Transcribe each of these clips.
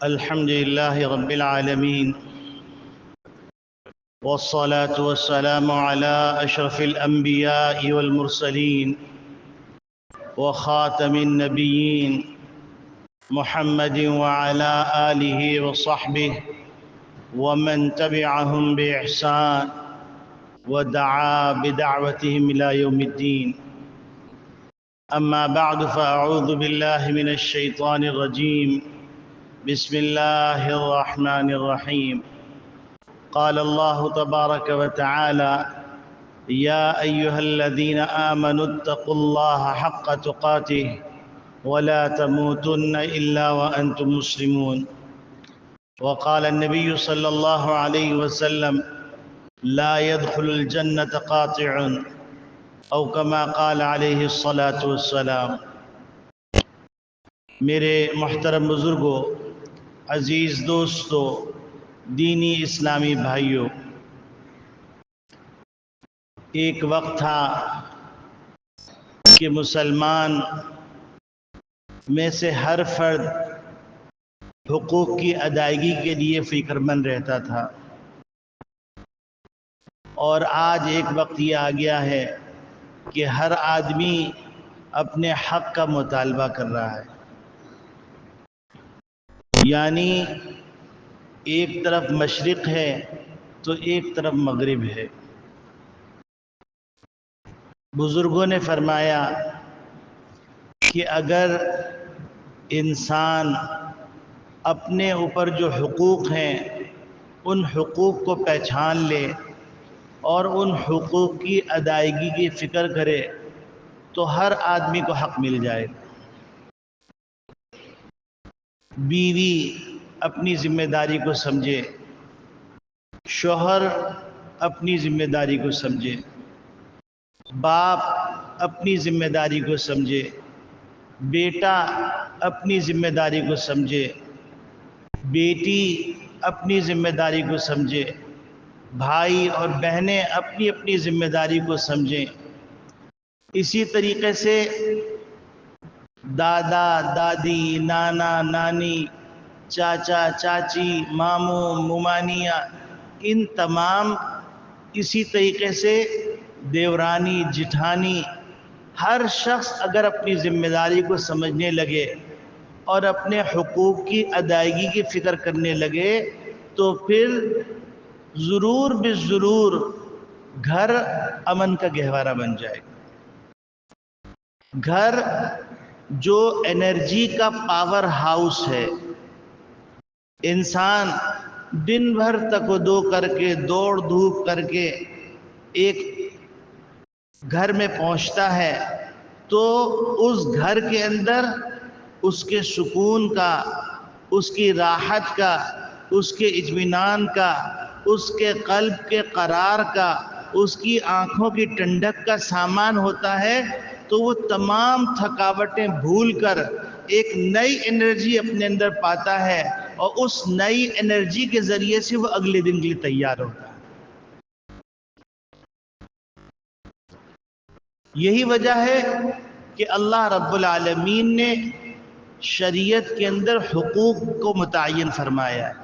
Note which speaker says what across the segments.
Speaker 1: الحمد لله رب العالمين، والصلاة والسلام على أشرف الأنبياء والمرسلين وخاتم النبيين محمد وعلى آله وصحبه ومن تبعهم بإحسان ودعا بدعوتهم إلى يوم الدين. أما بعد، فأعوذ بالله من الشيطان الرجيم. بسم الله الرحمن الرحيم. قال الله تبارك وتعالى: يا أيها الذين آمنوا اتقوا الله حق تقاته ولا تموتن إلا وأنتم مسلمون. وقال النبي صلى الله عليه وسلم: لا يدخل الجنة قاطع، او كما قال علیہ الصلاۃ والسلام. میرے محترم بزرگوں، عزیز دوستوں، دینی اسلامی بھائیوں، ایک وقت تھا کہ مسلمان میں سے ہر فرد حقوق کی ادائیگی کے لیے فکر مند رہتا تھا، اور آج ایک وقت یہ آ گیا ہے کہ ہر آدمی اپنے حق کا مطالبہ کر رہا ہے. یعنی ایک طرف مشرق ہے تو ایک طرف مغرب ہے. بزرگوں نے فرمایا کہ اگر انسان اپنے اوپر جو حقوق ہیں ان حقوق کو پہچان لے اور ان حقوق کی ادائیگی کی فکر کرے تو ہر آدمی کو حق مل جائے. بیوی اپنی ذمہ داری کو سمجھے، شوہر اپنی ذمہ داری کو سمجھے، باپ اپنی ذمہ داری کو سمجھے، بیٹا اپنی ذمہ داری کو سمجھے، بیٹی اپنی ذمہ داری کو سمجھے، بھائی اور بہنیں اپنی اپنی ذمہ داری کو سمجھیں. اسی طریقے سے دادا دادی، نانا نانی، چاچا چاچی، ماموں ممانیاں، ان تمام، اسی طریقے سے دیورانی جٹھانی، ہر شخص اگر اپنی ذمہ داری کو سمجھنے لگے اور اپنے حقوق کی ادائیگی کی فکر کرنے لگے تو پھر ضرور بالضرور گھر امن کا گہوارہ بن جائے گا. گھر جو انرجی کا پاور ہاؤس ہے، انسان دن بھر تک و دو کر کے، دوڑ دھوپ کر کے ایک گھر میں پہنچتا ہے تو اس گھر کے اندر اس کے سکون کا، اس کی راحت کا، اس کے اطمینان کا، اس کے قلب کے قرار کا، اس کی آنکھوں کی ٹھنڈک کا سامان ہوتا ہے. تو وہ تمام تھکاوٹیں بھول کر ایک نئی انرجی اپنے اندر پاتا ہے، اور اس نئی انرجی کے ذریعے سے وہ اگلے دن کے لیے تیار ہوتا ہے. یہی وجہ ہے کہ اللہ رب العالمین نے شریعت کے اندر حقوق کو متعین فرمایا ہے.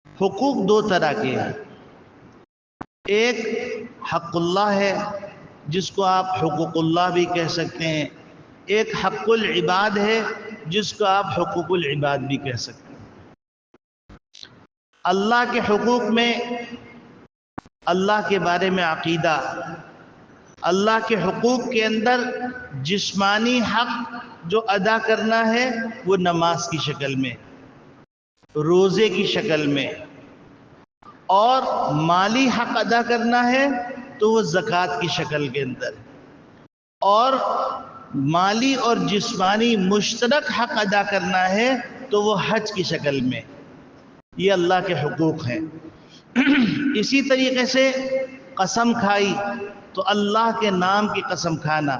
Speaker 1: حقوق دو طرح کے ہیں. ایک حق اللہ ہے جس کو آپ حقوق اللہ بھی کہہ سکتے ہیں. ایک حق العباد ہے جس کو آپ حقوق العباد بھی کہہ سکتے ہیں. اللہ کے حقوق میں اللہ کے بارے میں عقیدہ، اللہ کے حقوق کے اندر جسمانی حق جو ادا کرنا ہے وہ نماز کی شکل میں، روزے کی شکل میں، اور مالی حق ادا کرنا ہے تو وہ زکوٰۃ کی شکل کے اندر، اور مالی اور جسمانی مشترک حق ادا کرنا ہے تو وہ حج کی شکل میں. یہ اللہ کے حقوق ہیں. اسی طریقے سے قسم کھائی تو اللہ کے نام کی قسم کھانا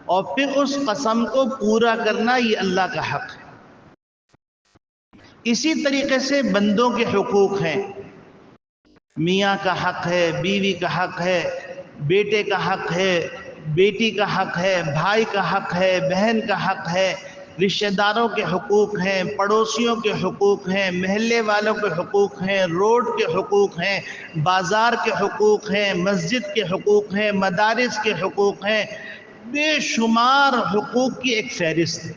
Speaker 1: اور پھر اس قسم کو پورا کرنا، یہ اللہ کا حق ہے. اسی طریقے سے بندوں کے حقوق ہیں. میاں کا حق ہے، بیوی کا حق ہے، بیٹے کا حق ہے، بیٹی کا حق ہے، بھائی کا حق ہے، بہن کا حق ہے. رشتہ داروں کے حقوق ہیں، پڑوسیوں کے حقوق ہیں، محلے والوں کے حقوق ہیں، روڈ کے حقوق ہیں، بازار کے حقوق ہیں، مسجد کے حقوق ہیں، مدارس کے حقوق ہیں، بے شمار حقوق کی ایک فہرست ہے۔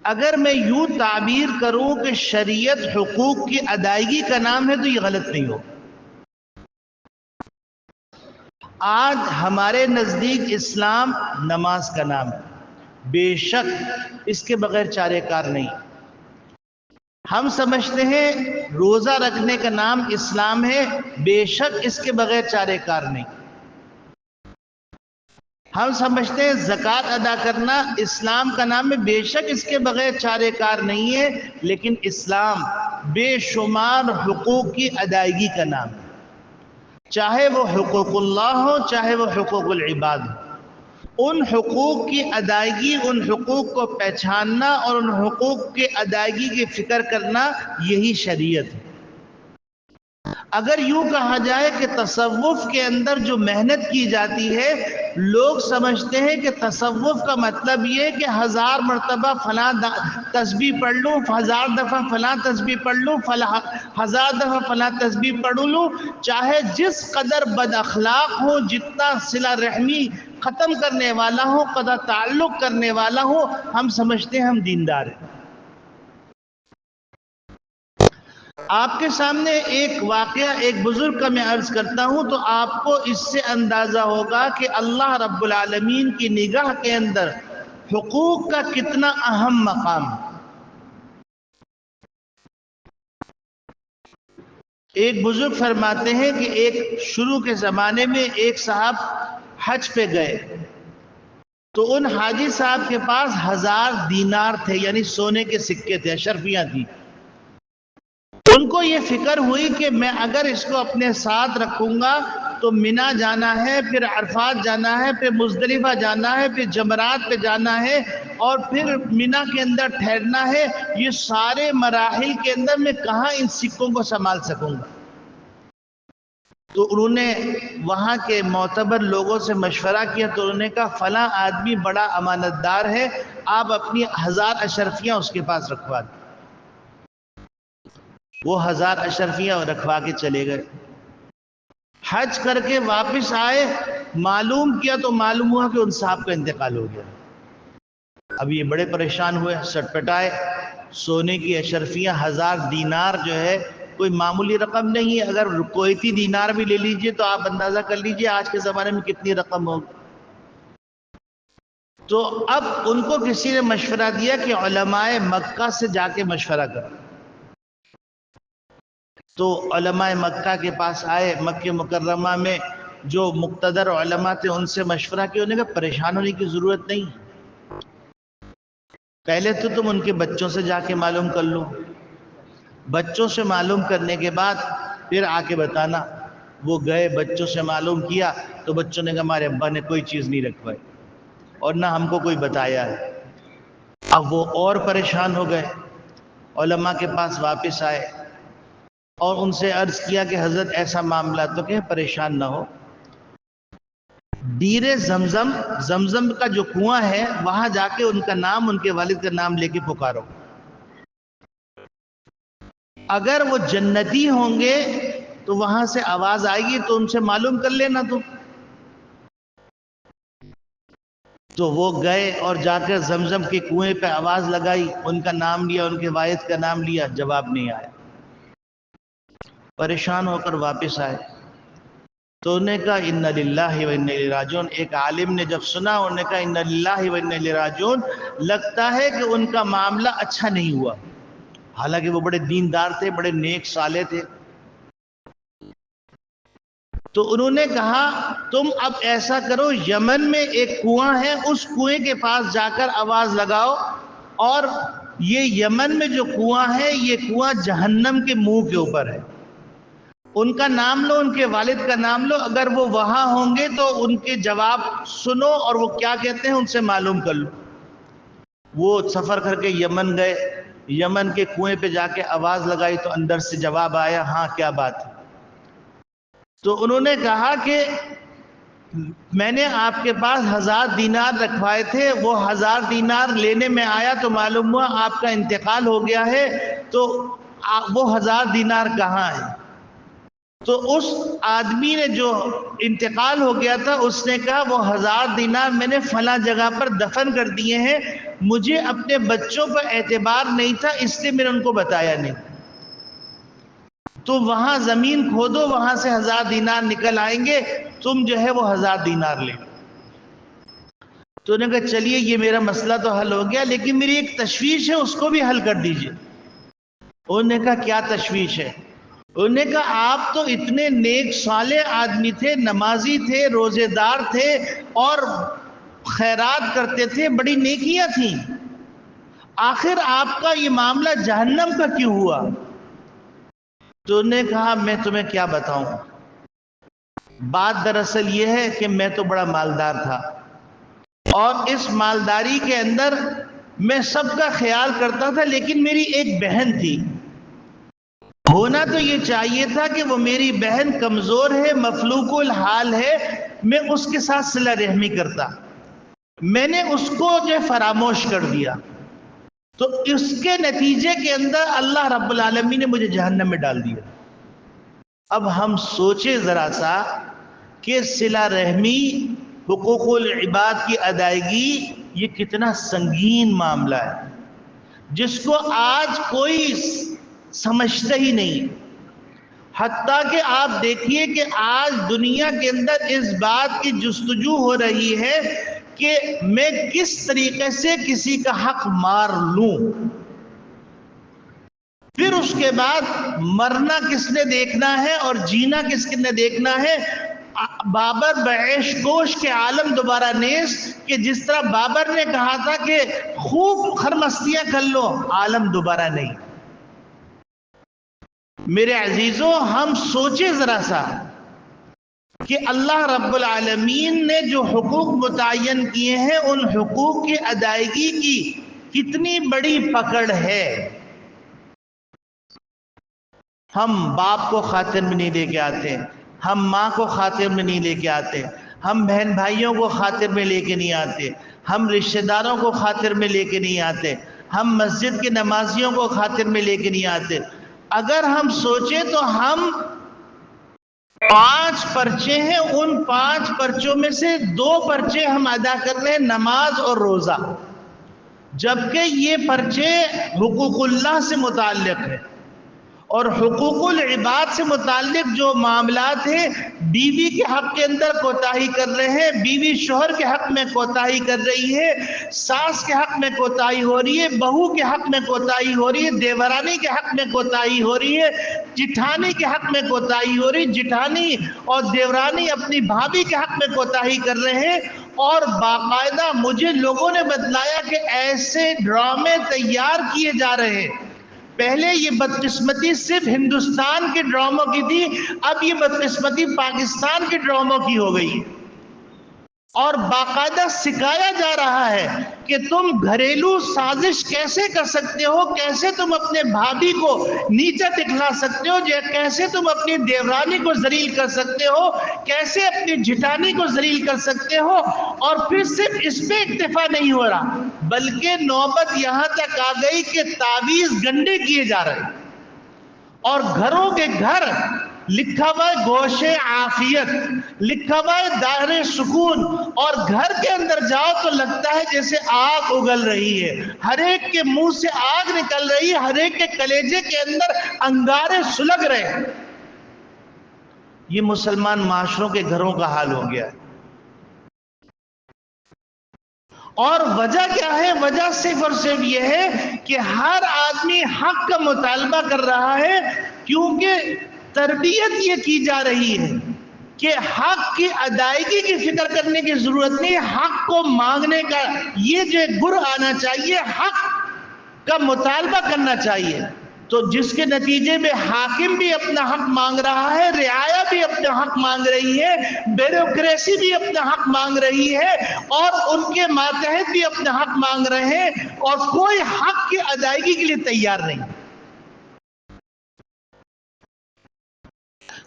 Speaker 1: اگر میں یوں تعبیر کروں کہ شریعت حقوق کی ادائیگی کا نام ہے تو یہ غلط نہیں ہو۔ آج ہمارے نزدیک اسلام نماز کا نام ہے، بے شک اس کے بغیر چارے کار نہیں۔ ہم سمجھتے ہیں روزہ رکھنے کا نام اسلام ہے، بے شک اس کے بغیر چارے کار نہیں۔ ہم سمجھتے ہیں زکوٰۃ ادا کرنا اسلام کا نام ہے، بے شک اس کے بغیر چارے کار نہیں ہے، لیکن اسلام بے شمار حقوق کی ادائیگی کا نام ہے، چاہے وہ حقوق اللہ ہو چاہے وہ حقوق العباد ہو۔ ان حقوق کی ادائیگی، ان حقوق کو پہچاننا اور ان حقوق کی ادائیگی کی فکر کرنا، یہی شریعت ہے۔ اگر یوں کہا جائے کہ تصوف کے اندر جو محنت کی جاتی ہے، لوگ سمجھتے ہیں کہ تصوف کا مطلب یہ کہ 1000 مرتبہ فلاں تسبیح پڑھ لوں، 1000 دفعہ فلاں تسبیح پڑھ لوں، 1000 دفعہ فلاں تسبیح پڑھ لوں، چاہے جس قدر بد اخلاق ہو، جتنا صلہ رحمی ختم کرنے والا ہو، قطع تعلق کرنے والا ہو، ہم سمجھتے ہیں ہم دیندار ہیں۔ آپ کے سامنے ایک واقعہ ایک بزرگ کا میں عرض کرتا ہوں تو آپ کو اس سے اندازہ ہوگا کہ اللہ رب العالمین کی نگاہ کے اندر حقوق کا کتنا اہم مقام ہے۔ ایک بزرگ فرماتے ہیں کہ ایک شروع کے زمانے میں ایک صاحب حج پہ گئے تو ان حاجی صاحب کے پاس 1000 دینار تھے، یعنی سونے کے سکے تھے، اشرفیاں تھیں۔ ان کو یہ فکر ہوئی کہ میں اگر اس کو اپنے ساتھ رکھوں گا تو منی جانا ہے، پھر عرفات جانا ہے، پھر مزدلفہ جانا ہے، پھر جمرات پہ جانا ہے اور پھر منی کے اندر ٹھہرنا ہے، یہ سارے مراحل کے اندر میں کہاں ان سکوں کو سنبھال سکوں گا؟ تو انہوں نے وہاں کے معتبر لوگوں سے مشورہ کیا تو انہوں نے کہا فلاں آدمی بڑا امانت دار ہے، آپ اپنی 1000 اشرفیاں اس کے پاس رکھوا دیں۔ وہ 1000 اشرفیاں رکھوا کے چلے گئے، حج کر کے واپس آئے، معلوم کیا تو معلوم ہوا کہ ان صاحب کا انتقال ہو گیا۔ اب یہ بڑے پریشان ہوئے، سٹپٹائے، سونے کی اشرفیاں 1000 دینار جو ہے کوئی معمولی رقم نہیں ہے، اگر کویتی دینار بھی لے لیجئے تو آپ اندازہ کر لیجئے آج کے زمانے میں کتنی رقم ہوگی۔ تو اب ان کو کسی نے مشورہ دیا کہ علماء مکہ سے جا کے مشورہ کرو۔ تو علماء مکہ کے پاس آئے، مکہ مکرمہ میں جو مقتدر علماء تھے ان سے مشورہ کیا، انہوں نے کہا پریشان ہونے کی ضرورت نہیں، پہلے تو تم ان کے بچوں سے جا کے معلوم کر لو، بچوں سے معلوم کرنے کے بعد پھر آ کے بتانا۔ وہ گئے، بچوں سے معلوم کیا تو بچوں نے کہا ہمارے ابا نے کوئی چیز نہیں رکھوائی اور نہ ہم کو کوئی بتایا ہے۔ اب وہ اور پریشان ہو گئے، علماء کے پاس واپس آئے اور ان سے عرض کیا کہ حضرت ایسا معاملہ، تو کہ پریشان نہ ہو، بیر زمزم، زمزم کا جو کنواں ہے وہاں جا کے ان کا نام، ان کے والد کا نام لے کے پکارو، اگر وہ جنتی ہوں گے تو وہاں سے آواز آئے گی تو ان سے معلوم کر لینا تم۔ تو وہ گئے اور جا کر زمزم کے کنویں پہ آواز لگائی، ان کا نام لیا، ان کے والد کا نام لیا، جواب نہیں آیا، پریشان ہو کر واپس آئے تو انہوں نے کہا اِنَّ لِلَّهِ وَإِنَّ إِلَيْهِ راجعون۔ ایک عالم نے جب سنا، انہوں نے کہا اِنَّ لِلَّهِ وَإِنَّ إِلَيْهِ راجعون، لگتا ہے کہ ان کا معاملہ اچھا نہیں ہوا، حالانکہ وہ بڑے دیندار تھے، بڑے نیک صالح تھے۔ تو انہوں نے کہا تم اب ایسا کرو، یمن میں ایک کنواں ہے، اس کنویں کے پاس جا کر آواز لگاؤ، اور یہ یمن میں جو کنواں ہے یہ کنواں جہنم کے منہ کے اوپر ہے، ان کا نام لو، ان کے والد کا نام لو، اگر وہ وہاں ہوں گے تو ان کے جواب سنو اور وہ کیا کہتے ہیں ان سے معلوم کر لو۔ وہ سفر کر کے یمن گئے، یمن کے کنویں پہ جا کے آواز لگائی تو اندر سے جواب آیا، ہاں کیا بات ہے؟ تو انہوں نے کہا کہ میں نے آپ کے پاس 1000 دینار رکھوائے تھے، وہ 1000 دینار لینے میں آیا تو معلوم ہوا آپ کا انتقال ہو گیا ہے، تو وہ 1000 دینار کہاں ہے؟ تو اس آدمی نے جو انتقال ہو گیا تھا اس نے کہا وہ 1000 دینار میں نے فلاں جگہ پر دفن کر دیے ہیں، مجھے اپنے بچوں پر اعتبار نہیں تھا اس لیے میں نے ان کو بتایا نہیں، تو وہاں زمین کھودو، وہاں سے 1000 دینار نکل آئیں گے، تم جو ہے وہ 1000 دینار لے۔ تو انہوں نے کہا چلیے یہ میرا مسئلہ تو حل ہو گیا، لیکن میری ایک تشویش ہے اس کو بھی حل کر دیجئے۔ انہوں نے کہا کیا تشویش ہے؟ انہوں نے کہا آپ تو اتنے نیک صالح آدمی تھے، نمازی تھے، روزے دار تھے اور خیرات کرتے تھے، بڑی نیکیاں تھیں، آخر آپ کا یہ معاملہ جہنم کا کیوں ہوا؟ تو انہوں نے کہا میں تمہیں کیا بتاؤں، بات دراصل یہ ہے کہ میں تو بڑا مالدار تھا، اور اس مالداری کے اندر میں سب کا خیال کرتا تھا، لیکن میری ایک بہن تھی، ہونا تو یہ چاہیے تھا کہ وہ میری بہن کمزور ہے، مفلوق الحال ہے، میں اس کے ساتھ صلہ رحمی کرتا، میں نے اس کو جو فراموش کر دیا، تو اس کے نتیجے کے اندر اللہ رب العالمین نے مجھے جہنم میں ڈال دیا۔ اب ہم سوچیں ذرا سا کہ صلہ رحمی، حقوق العباد کی ادائیگی، یہ کتنا سنگین معاملہ ہے جس کو آج کوئی سمجھتا ہی نہیں، حتیٰ کہ آپ دیکھیے کہ آج دنیا کے اندر اس بات کی جستجو ہو رہی ہے کہ میں کس طریقے سے کسی کا حق مار لوں، پھر اس کے بعد مرنا کس نے دیکھنا ہے اور جینا کس نے دیکھنا ہے۔ بابر بعیش کوش کے عالم دوبارہ نیز، کہ جس طرح بابر نے کہا تھا کہ خوب خرمستیاں کر لو، عالم دوبارہ نہیں۔ میرے عزیزوں ہم سوچیں ذرا سا کہ اللہ رب العالمین نے جو حقوق متعین کیے ہیں ان حقوق کی ادائیگی کی کتنی بڑی پکڑ ہے۔ ہم باپ کو خاطر میں نہیں لے کے آتے، ہم ماں کو خاطر میں نہیں لے کے آتے، ہم بہن بھائیوں کو خاطر میں لے کے نہیں آتے، ہم رشتہ داروں کو خاطر میں لے کے نہیں آتے، ہم مسجد کے نمازیوں کو خاطر میں لے کے نہیں آتے۔ اگر ہم سوچیں تو ہم 5 پرچے ہیں، ان 5 پرچوں میں سے 2 پرچے ہم ادا کر رہے ہیں، نماز اور روزہ، جبکہ یہ پرچے حقوق اللہ سے متعلق ہیں، اور حقوق العباد سے متعلق جو معاملات ہیں، بیوی کے حق کے اندر کوتاہی کر رہے ہیں، بیوی شوہر کے حق میں کوتاہی کر رہی ہے، ساس کے حق میں کوتاہی ہو رہی ہے، بہو کے حق میں کوتاہی ہو رہی ہے، دیورانی کے حق میں کوتاہی ہو رہی ہے، جٹھانی کے حق میں کوتاہی ہو رہی ہے، جٹھانی اور دیورانی اپنی بھابھی کے حق میں کوتاہی کر رہے ہیں، اور باقاعدہ مجھے لوگوں نے بتلایا کہ ایسے ڈرامے تیار کیے جا رہے ہیں۔ پہلے یہ بدقسمتی صرف ہندوستان کے ڈراموں کی تھی، اب یہ بدقسمتی پاکستان کے ڈراموں کی ہو گئی، اور باقاعدہ سکھایا جا رہا ہے کہ تم گھریلو سازش کیسے کر سکتے ہو، کیسے تم اپنے بھابھی کو نیچا دکھلا سکتے ہو، کیسے تم اپنی دیورانی کو ذلیل کر سکتے ہو، کیسے اپنی جھٹانی کو ذلیل کر سکتے ہو۔ اور پھر صرف اس پہ اکتفا نہیں ہو رہا، بلکہ نوبت یہاں تک آ گئی کہ تعویذ گنڈے کیے جا رہے ہیں، اور گھروں کے گھر لکھا ہوا ہے گوشے عافیت، لکھا ہوا ہے دائرے سکون، اور گھر کے اندر جاؤ تو لگتا ہے جیسے آگ اگل رہی ہے، ہر ایک کے منہ سے آگ نکل رہی ہے، ہر ایک کے کلیجے کے اندر انگارے سلگ رہے ہیں۔ یہ مسلمان معاشروں کے گھروں کا حال ہو گیا ہے، اور وجہ کیا ہے؟ وجہ صرف اور صرف یہ ہے کہ ہر آدمی حق کا مطالبہ کر رہا ہے، کیونکہ تربیت یہ کی جا رہی ہے کہ حق کی ادائیگی کی فکر کرنے کی ضرورت نہیں، حق کو مانگنے کا یہ جو گر آنا چاہیے، حق کا مطالبہ کرنا چاہیے۔ تو جس کے نتیجے میں حاکم بھی اپنا حق مانگ رہا ہے، رعایا بھی اپنا حق مانگ رہی ہے، بیوروکریسی بھی اپنا حق مانگ رہی ہے، اور ان کے ماتحت بھی اپنا حق مانگ رہے ہیں، اور کوئی حق کی ادائیگی کے لیے تیار نہیں۔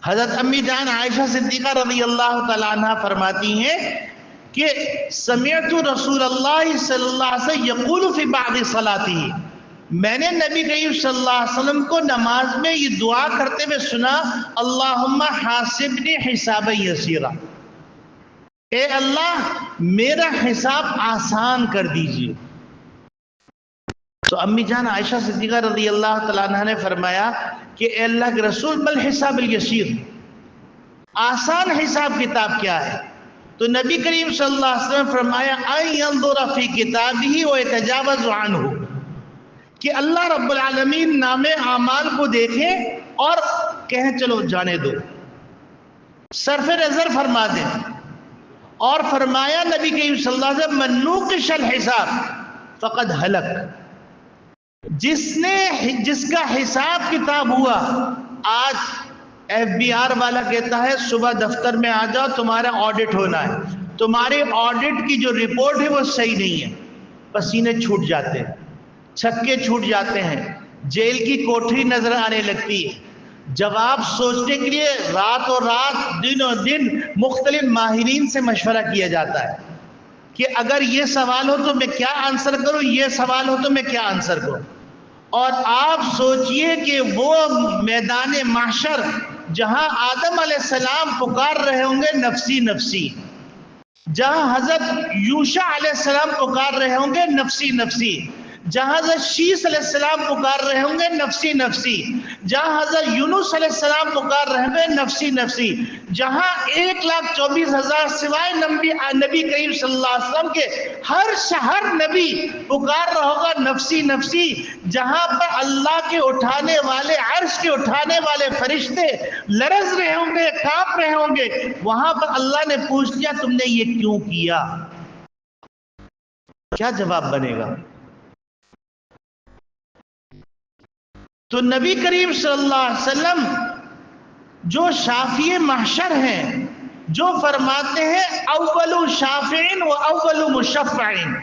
Speaker 1: حضرت امی جان عائشہ صدیقہ رضی اللہ تعالیٰ عنہ فرماتی ہیں کہ سمعت رسول اللہ صلی اللہ علیہ وسلم یقول فی بعض صلاتہ، میں نے نبی کریم صلی اللہ علیہ وسلم کو نماز میں یہ دعا کرتے ہوئے سنا، اللہم حاسبنی حسابا یسیرا، اے اللہ میرا حساب آسان کر دیجئے۔ تو امی جان عائشہ صدیقہ رضی اللہ تعالیٰ عنہ نے فرمایا کہ اے اللہ کے رسول بل حساب الیسیر، آسان حساب کتاب کیا ہے؟ تو نبی کریم صلی اللہ علیہ وسلم فرمایا ان ینظر فی کتابہ ویتجاوز عنہ، کہ اللہ رب العالمین نام اعمال کو دیکھیں اور کہیں چلو جانے دو، صرف نظر فرما دیں۔ اور فرمایا نبی کریم صلی اللہ علیہ وسلم من نوقش الحساب فقد ہلک، جس کا حساب کتاب ہوا، آج ایف بی آر والا کہتا ہے صبح دفتر میں آ جاؤ تمہارا آڈٹ ہونا ہے، تمہارے آڈٹ کی جو رپورٹ ہے وہ صحیح نہیں ہے، پسینے چھوٹ جاتے ہیں، چھکے چھوٹ جاتے ہیں، جیل کی کوٹری نظر آنے لگتی ہے، جواب سوچنے کے لیے رات اور رات دن اور دن مختلف ماہرین سے مشورہ کیا جاتا ہے کہ اگر یہ سوال ہو تو میں کیا آنسر کروں، یہ سوال ہو تو میں کیا آنسر کروں۔ اور آپ سوچئے کہ وہ میدان محشر جہاں آدم علیہ السلام پکار رہے ہوں گے نفسی نفسی، جہاں حضرت یوشع علیہ السلام پکار رہے ہوں گے نفسی نفسی، جہاں حضرت شیس علیہ السلام پکار رہے ہوں گے نفسی نفسی، جہاں حضرت یونس علیہ السلام پکار رہے ہوں گے نفسی نفسی، جہاں 1,24,000 سوائے نبی کریم صلی اللہ علیہ وسلم کے ہر شہر نبی پکار رہا ہوگا نفسی نفسی، جہاں پر اللہ کے اٹھانے والے عرش کے اٹھانے والے فرشتے لرز رہے ہوں گے، کانپ رہے ہوں گے، وہاں پر اللہ نے پوچھ لیا تم نے یہ کیوں کیا؟ کیا جواب بنے گا؟ تو نبی کریم صلی اللہ علیہ وسلم جو شافی محشر ہیں، جو فرماتے ہیں اول شافعین و اول مشفعین،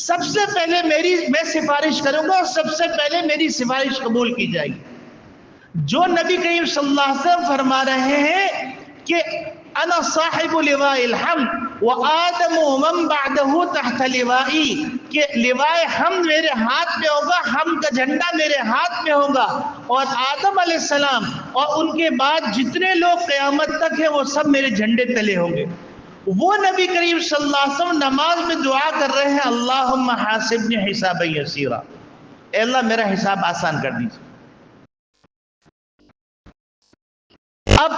Speaker 1: سب سے پہلے میں سفارش کروں گا اور سب سے پہلے میری سفارش قبول کی جائے گی۔ جو نبی کریم صلی اللہ علیہ وسلم فرما رہے ہیں کہ انا صاحب لواء الحمد وآدم ومن بعدہ تحت لوائی، کہ لواء حمد میرے ہاتھ میں ہوگا، حمد کا جھنڈا میرے ہاتھ میں ہوگا، اور آدم علیہ السلام اور ان کے بعد جتنے لوگ قیامت تک ہیں وہ سب میرے جھنڈے تلے ہوں گے۔ وہ نبی کریم صلی اللہ علیہ وسلم نماز میں دعا کر رہے ہیں اللہم حاسبنی حسابا یسیرا، اے اللہ میرا حساب آسان کر دیجیے۔ اب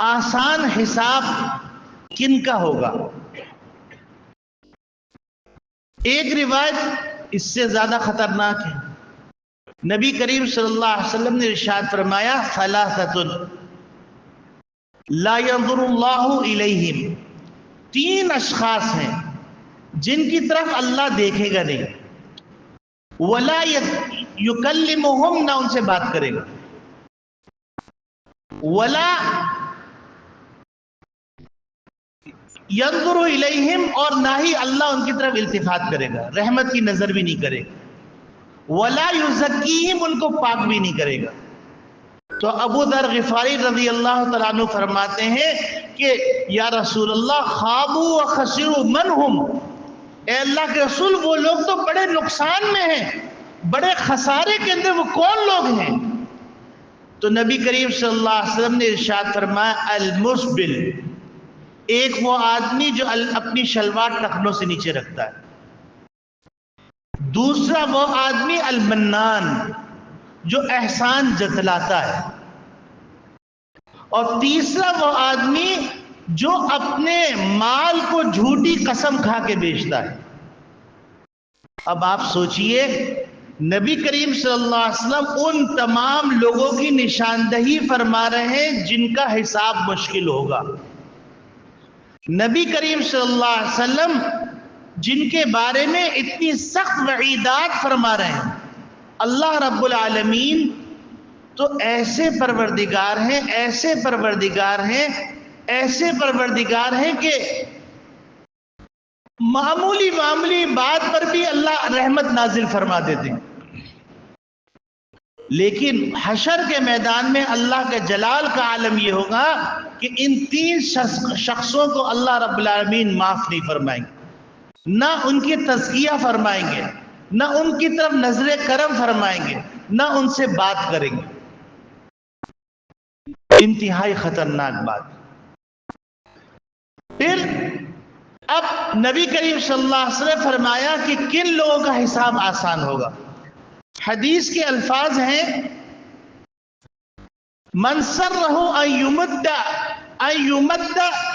Speaker 1: آسان حساب کن کا ہوگا؟ ایک روایت اس سے زیادہ خطرناک ہے، نبی کریم صلی اللہ علیہ وسلم نے ارشاد فرمایا ثلاثۃ لا ينظر اللہ الیہم، 3 اشخاص ہیں جن کی طرف اللہ دیکھے گا نہیں، ولا یکلمہم، نہ ان سے بات کرے گا، ولا ینظر الیہم، اور نہ ہی اللہ ان کی طرف التفات کرے گا، رحمت کی نظر بھی نہیں کرے گا، ولا یزکیہم، ان کو پاک بھی نہیں کرے گا۔ تو ابو ذر غفاری رضی اللہ تعالیٰ عنہ فرماتے ہیں کہ یا رسول اللہ خابوا وخسروا من ہم، اے اللہ کے رسول وہ لوگ تو بڑے نقصان میں ہیں، بڑے خسارے کے اندر، وہ کون لوگ ہیں؟ تو نبی کریم صلی اللہ علیہ وسلم نے ارشاد فرمایا المسبل، ایک وہ آدمی جو اپنی شلوار ٹخنوں سے نیچے رکھتا ہے، دوسرا وہ آدمی المنان جو احسان جتلاتا ہے، اور تیسرا وہ آدمی جو اپنے مال کو جھوٹی قسم کھا کے بیچتا ہے۔ اب آپ سوچئے نبی کریم صلی اللہ علیہ وسلم ان تمام لوگوں کی نشاندہی فرما رہے ہیں جن کا حساب مشکل ہوگا، نبی کریم صلی اللہ علیہ وسلم جن کے بارے میں اتنی سخت وعیدات فرما رہے ہیں۔ اللہ رب العالمین تو ایسے پروردگار ہیں، ایسے پروردگار ہیں، ایسے پروردگار ہیں کہ معمولی بات پر بھی اللہ رحمت نازل فرما دیتے ہیں۔ لیکن حشر کے میدان میں اللہ کے جلال کا عالم یہ ہوگا کہ ان تین شخصوں کو اللہ رب العالمین معاف نہیں فرمائیں گے، نہ ان کی تزکیہ فرمائیں گے، نہ ان کی طرف نظر کرم فرمائیں گے، نہ ان سے بات کریں گے۔ انتہائی خطرناک بات۔ پھر اب نبی کریم صلی اللہ علیہ وسلم فرمایا کہ کن لوگوں کا حساب آسان ہوگا۔ حدیث کے الفاظ ہیں من سرہ ان یمد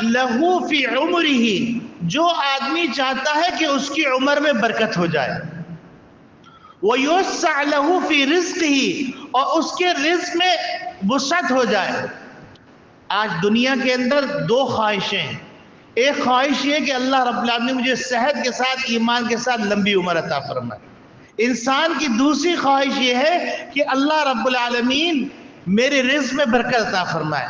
Speaker 1: لہو فی عمرہ، جو آدمی چاہتا ہے کہ اس کی عمر میں برکت ہو جائے، وَيُوسَّعْ لَهُ فِي رِزْقِهِ، اور اس کے رزق میں وسعت ہو جائے۔ آج دنیا کے اندر دو خواہشیں ہیں، ایک خواہش یہ کہ اللہ رب العالمین مجھے صحت کے ساتھ ایمان کے ساتھ لمبی عمر عطا فرمائے۔ انسان کی دوسری خواہش یہ ہے کہ اللہ رب العالمین میرے رزق میں برکت عطا فرمائے۔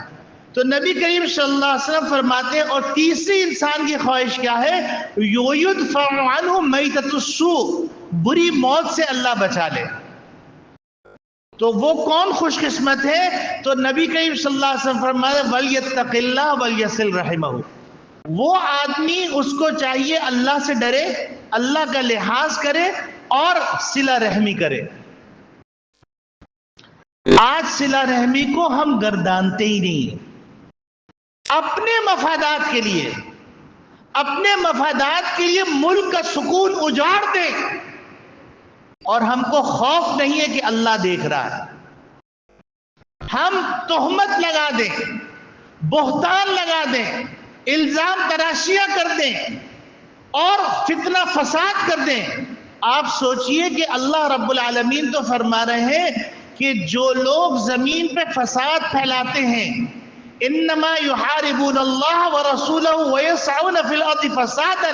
Speaker 1: تو نبی کریم صلی اللہ علیہ وسلم فرماتے ہیں اور تیسری انسان کی خواہش کیا ہے؟ یُدْفَعُ عَنْهُ مَیْتَةُ السُّوءِ، بری موت سے اللہ بچا لے۔ تو وہ کون خوش قسمت ہے؟ تو نبی کریم صلی اللہ علیہ وسلم فرماتے ہیں وَلْيَتَّقِ اللَّهَ وَلْيَصِلْ رَحِمَهُ، وہ آدمی اس کو چاہیے اللہ سے ڈرے، اللہ کا لحاظ کرے اور صلہ رحمی کرے۔ آج صلہ رحمی کو ہم گردانتے ہی نہیں، اپنے مفادات کے لیے، اپنے مفادات کے لیے ملک کا سکون اجاڑ دیں، اور ہم کو خوف نہیں ہے کہ اللہ دیکھ رہا ہے۔ ہم تہمت لگا دیں، بہتان لگا دیں، الزام تراشیاں کر دیں اور فتنہ فساد کر دیں۔ آپ سوچئے کہ اللہ رب العالمین تو فرما رہے ہیں کہ جو لوگ زمین پہ فساد پھیلاتے ہیں انما یحاربون اللہ ورسولہ ویسعون فی الارض فسادا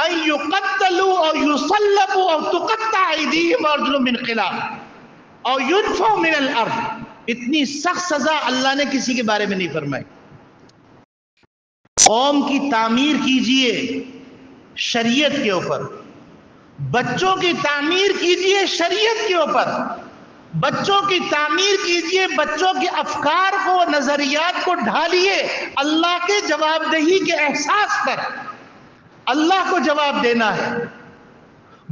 Speaker 1: ان یقتلوا او یصلبوا او تقطع ایدیہم وارجلہم من خلاف او ينفوا من الارض۔ اتنی سخت سزا اللہ نے کسی کے بارے میں نہیں فرمائی۔ قوم کی تعمیر کیجئے شریعت کے اوپر، بچوں کی تعمیر کیجئے شریعت کے اوپر، بچوں کی تعمیر کیجئے، بچوں کے افکار کو، نظریات کو ڈھالیے اللہ کے جواب دہی کے احساس پر۔ اللہ کو جواب دینا ہے۔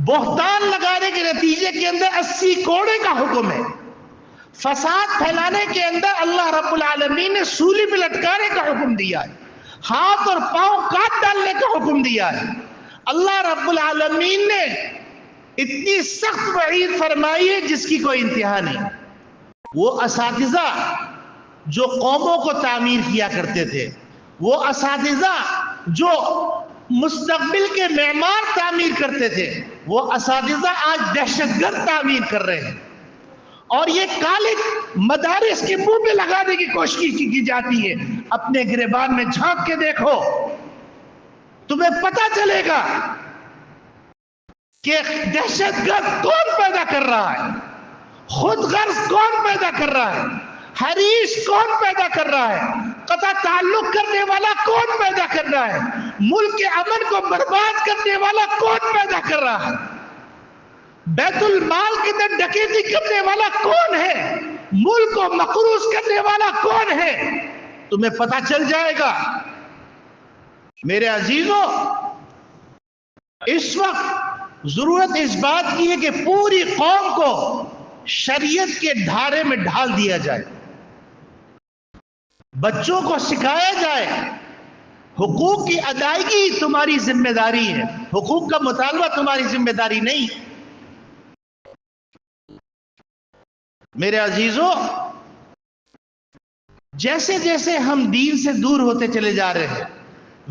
Speaker 1: بہتان لگانے کے نتیجے کے اندر 80 کوڑے کا حکم ہے، فساد پھیلانے کے اندر اللہ رب العالمین نے سولی پہ لٹکانے کا حکم دیا ہے، ہاتھ اور پاؤں کاٹ ڈالنے کا حکم دیا ہے۔ اللہ رب العالمین نے اتنی سخت وعید فرمائی ہے جس کی کوئی انتہا نہیں۔ وہ اساتذہ جو قوموں کو تعمیر کیا کرتے تھے، وہ اساتذہ جو مستقبل کے معمار تعمیر کرتے تھے، وہ اساتذہ آج دہشت گرد تعمیر کر رہے ہیں، اور یہ کالک مدارس کے منہ پہ لگانے کی کوشش کی جاتی ہے۔ اپنے گریبان میں جھانک کے دیکھو، تمہیں پتہ چلے گا کہ دہشت گرد کون پیدا کر رہا ہے، خود غرض کون پیدا کر رہا ہے، حریص کون پیدا کر رہا ہے، قطع تعلق کرنے والا کون پیدا کر رہا ہے، ملک کے امن کو برباد کرنے والا کون پیدا کر رہا ہے، بیت المال کے اندر ڈکیتی کرنے والا کون ہے، ملک کو مقروض کرنے والا کون ہے، تمہیں پتہ چل جائے گا۔ میرے عزیزوں، اس وقت ضرورت اس بات کی ہے کہ پوری قوم کو شریعت کے ڈھارے میں ڈھال دیا جائے، بچوں کو سکھایا جائے حقوق کی ادائیگی تمہاری ذمہ داری ہے، حقوق کا مطالبہ تمہاری ذمہ داری نہیں۔ میرے عزیزوں، جیسے جیسے ہم دین سے دور ہوتے چلے جا رہے ہیں،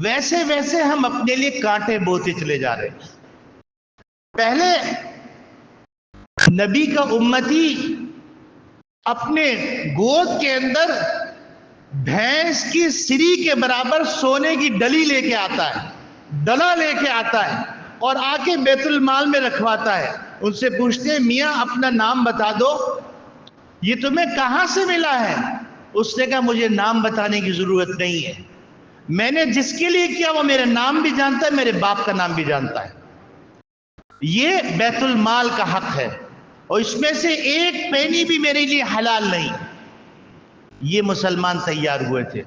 Speaker 1: ویسے ویسے ہم اپنے لیے کانٹے بوتے چلے جا رہے ہیں۔ پہلے نبی کا امتی اپنے گود کے اندر بھینس کی سری کے برابر سونے کی ڈلی لے کے آتا ہے، ڈلا لے کے آتا ہے اور آ کے بیت المال میں رکھواتا ہے۔ ان سے پوچھتے ہیں میاں اپنا نام بتا دو، یہ تمہیں کہاں سے ملا ہے؟ اس نے کہا مجھے نام بتانے کی ضرورت نہیں ہے، میں نے جس کے لیے کیا وہ میرا نام بھی جانتا ہے، میرے باپ کا نام بھی جانتا ہے۔ یہ بیت المال کا حق ہے۔ اور اس میں سے ایک پینی بھی میرے لیے حلال نہیں. یہ مسلمان تیار ہوئے تھے,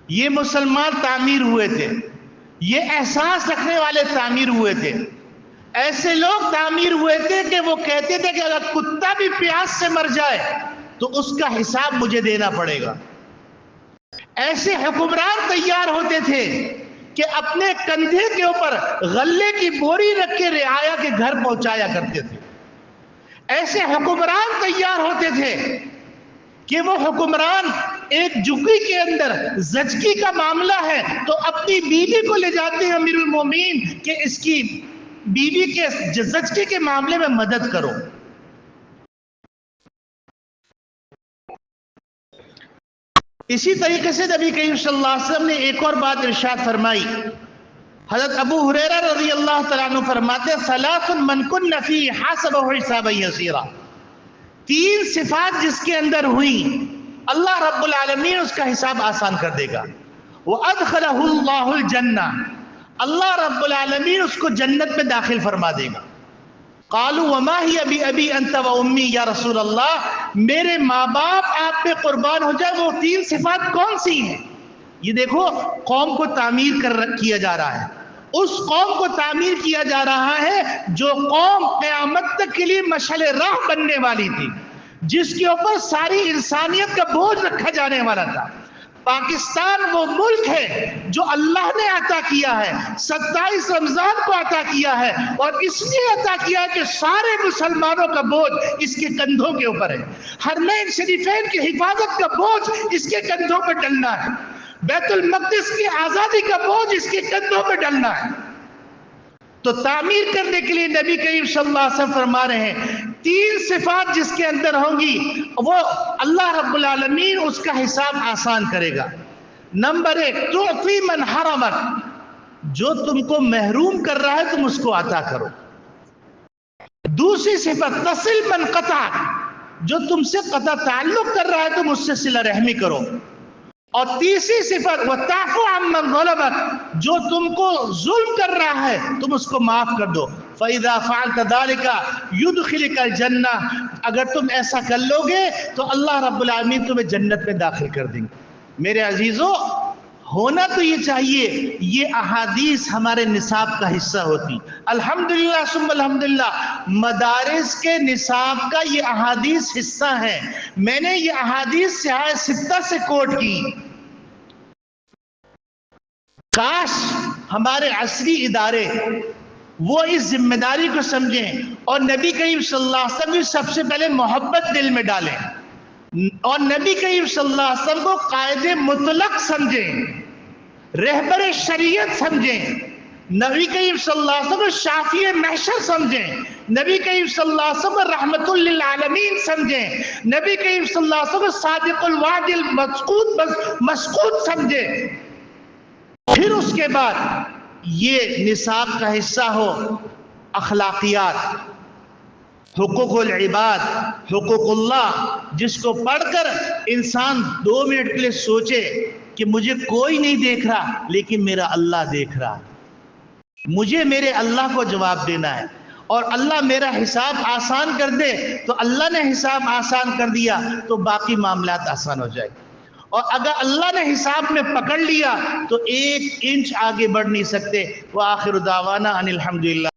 Speaker 1: یہ مسلمان تعمیر ہوئے تھے, یہ احساس رکھنے والے تعمیر ہوئے تھے. ایسے لوگ تعمیر ہوئے تھے کہ وہ کہتے تھے کہ اگر کتا بھی پیاس سے مر جائے تو اس کا حساب مجھے دینا پڑے گا. ایسے حکمران تیار ہوتے تھے کہ اپنے کندھے کے اوپر غلے کی بوری رکھ کے رعایا کے گھر پہنچایا کرتے تھے. ایسے حکمران تیار ہوتے تھے کہ وہ حکمران ایک جگی کے اندر زچگی کا معاملہ ہے تو اپنی بیوی کو لے جاتے ہیں امیر المومنین کہ اس کی بیوی کے زچگی کے معاملے میں مدد کرو. اسی طریقے سے نبی کریم صلی اللہ علیہ وسلم نے ایک اور بات ارشاد فرمائی. حضرت ابو ہریرہ رضی اللہ تعالیٰ عنہ فرماتے ثلاث من کن فی حاسبہ حسابا یسیرا. 3 صفات جس کے اندر ہوئی اللہ رب العالمین اس کا حساب آسان کر دے گا. وَأَدْخَلَهُ اللَّهُ الْجَنَّةِ, اللہ رب العالمین اس کو جنت میں داخل فرما دے گا. قالوا وما هي بأبي أنت وأمي یا رسول اللہ, میرے ماں باپ آپ پہ قربان ہو جائے, وہ 3 صفات کون سی ہیں؟ یہ دیکھو قوم کو تعمیر کیا جا رہا ہے, اس قوم کو تعمیر کیا جا رہا ہے جو قوم قیامت تک کے لیے مشعل راہ بننے والی تھی, جس کے اوپر ساری انسانیت کا بوجھ رکھا جانے والا تھا. پاکستان وہ ملک ہے جو اللہ نے عطا کیا ہے, 27 رمضان کو عطا کیا ہے, اور اس لیے عطا کیا ہے کہ سارے مسلمانوں کا بوجھ اس کے کندھوں کے اوپر ہے. حرمین شریفین کی حفاظت کا بوجھ اس کے کندھوں پہ ڈلنا ہے, بیت المقدس کی آزادی کا بوجھ اس کے کندھوں پہ ڈلنا ہے. تو تعمیر کرنے کے لیے نبی کریم صلی اللہ علیہ وسلم فرما رہے ہیں 3 صفات جس کے اندر ہوں گی وہ اللہ رب العالمین اس کا حساب آسان کرے گا. نمبر 1, تعطی من حرمک, جو تم کو محروم کر رہا ہے تم اس کو عطا کرو. دوسری صفت تصل من قطعک, جو تم سے قطع تعلق کر رہا ہے تم اس سے صلہ رحمی کرو. اور تیسری صفت وَتَعْفُ عَمَّنْ ظَلَمَكَ, جو تم کو ظلم کر رہا ہے تم اس کو معاف کر دو. فَإِذَا فَعَلْتَ ذَلِكَ يُدْخِلِكَ الْجَنَّةِ, اگر تم ایسا کر لو گے تو اللہ رب العالمین تمہیں جنت میں داخل کر دیں گے. میرے عزیزو, ہونا تو یہ چاہیے یہ احادیث ہمارے نصاب کا حصہ ہوتی. الحمدللہ ثم الحمدللہ, مدارس کے نصاب کا یہ احادیث حصہ ہیں. میں نے یہ احادیث سیاہ ستہ سے کوٹ کی. کاش ہمارے عصری ادارے وہ اس ذمہ داری کو سمجھیں اور نبی کریم صلی اللہ علیہ وسلم سب سے پہلے محبت دل میں ڈالیں, اور نبی کریم صلی اللہ علیہ وسلم کو قائد مطلق سمجھیں, رہبر شریعت سمجھیں, نبی کریم صلی اللہ علیہ وسلم شافی محشر سمجھیں, نبی کریم صلی اللہ علیہ وسلم رحمت للعالمین سمجھیں, نبی کریم صلی اللہ علیہ وسلم صادق الوعد المسعود سمجھیں. پھر اس کے بعد یہ نصاب کا حصہ ہو اخلاقیات, حقوق العباد, حقوق اللہ, جس کو پڑھ کر انسان 2 منٹ کے لیے سوچے کہ مجھے کوئی نہیں دیکھ رہا لیکن میرا اللہ دیکھ رہا ہے, مجھے میرے اللہ کو جواب دینا ہے, اور اللہ میرا حساب آسان کر دے تو اللہ نے حساب آسان کر دیا تو باقی معاملات آسان ہو جائے. اور اگر اللہ نے حساب میں پکڑ لیا تو 1 انچ آگے بڑھ نہیں سکتے. وآخر دعوانا ان الحمدللہ.